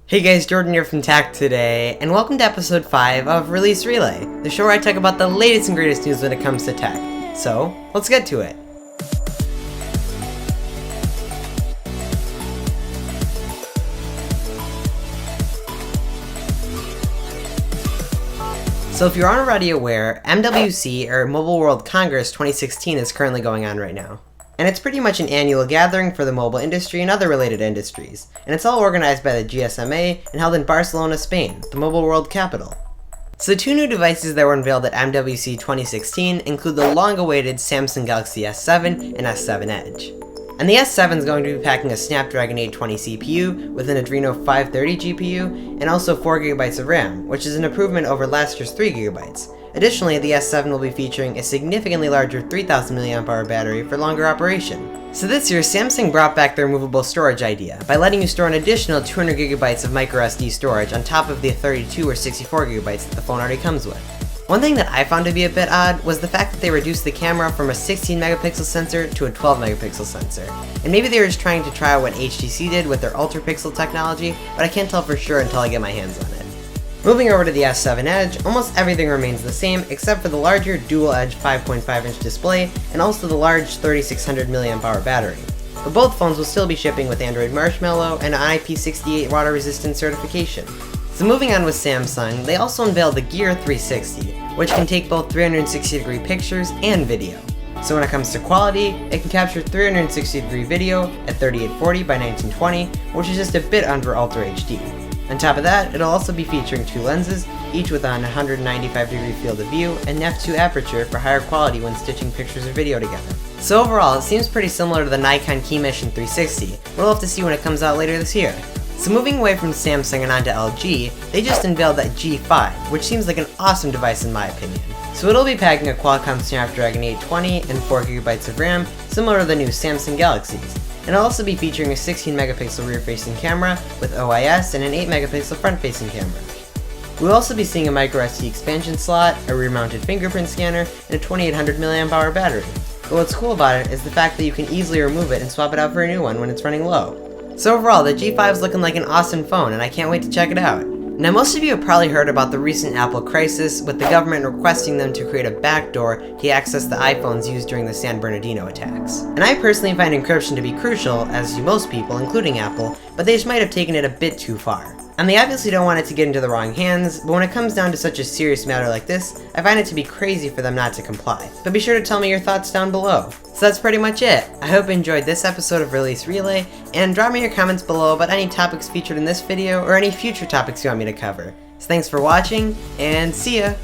Hey guys, Jordan here from Tech today, and welcome to episode 5 of Release Relay, the show where I talk about the latest and greatest news when it comes to tech. So, let's get to it. So if you aren't already aware, MWC, or Mobile World Congress 2016, is currently going on right now. And it's pretty much an annual gathering for the mobile industry and other related industries, and it's all organized by the GSMA and held in Barcelona, Spain, the mobile world capital. So the two new devices that were unveiled at MWC 2016 include the long-awaited Samsung Galaxy S7 and S7 Edge. And the S7 is going to be packing a Snapdragon 820 CPU with an Adreno 530 GPU and also 4GB of RAM, which is an improvement over last year's 3GB. Additionally, the S7 will be featuring a significantly larger 3000 mAh battery for longer operation. So this year, Samsung brought back their removable storage idea by letting you store an additional 200GB of microSD storage on top of the 32 or 64GB that the phone already comes with. One thing that I found to be a bit odd was the fact that they reduced the camera from a 16 megapixel sensor to a 12 megapixel sensor. And maybe they were just trying to try what HTC did with their ultra pixel technology, but I can't tell for sure until I get my hands on it. Moving over to the S7 Edge, almost everything remains the same except for the larger dual-edge 5.5-inch display and also the large 3600 mAh battery. But both phones will still be shipping with Android Marshmallow and an IP68 water-resistant certification. So moving on with Samsung, they also unveiled the Gear 360, which can take both 360-degree pictures and video. So when it comes to quality, it can capture 360-degree video at 3840 by 1920, which is just a bit under Ultra HD. On top of that, it'll also be featuring two lenses, each with a 195-degree field of view and f2 aperture for higher quality when stitching pictures or video together. So overall, it seems pretty similar to the Nikon Key Mission 360, but we'll have to see when it comes out later this year. So moving away from Samsung and onto LG, they just unveiled that G5, which seems like an awesome device in my opinion. So it'll be packing a Qualcomm Snapdragon 820 and 4GB of RAM, similar to the new Samsung Galaxies. And it'll also be featuring a 16 megapixel rear-facing camera with OIS and an 8 megapixel front-facing camera. We'll also be seeing a microSD expansion slot, a rear-mounted fingerprint scanner, and a 2800 mAh battery. But what's cool about it is the fact that you can easily remove it and swap it out for a new one when it's running low. So overall, the G5 is looking like an awesome phone, and I can't wait to check it out. Now, most of you have probably heard about the recent Apple crisis, with the government requesting them to create a backdoor to access the iPhones used during the San Bernardino attacks. And I personally find encryption to be crucial, as do most people, including Apple, but they just might have taken it a bit too far. And they obviously don't want it to get into the wrong hands, but when it comes down to such a serious matter like this, I find it to be crazy for them not to comply. But be sure to tell me your thoughts down below. So that's pretty much it. I hope you enjoyed this episode of Release Relay, and drop me your comments below about any topics featured in this video or any future topics you want me to cover. So thanks for watching, and see ya!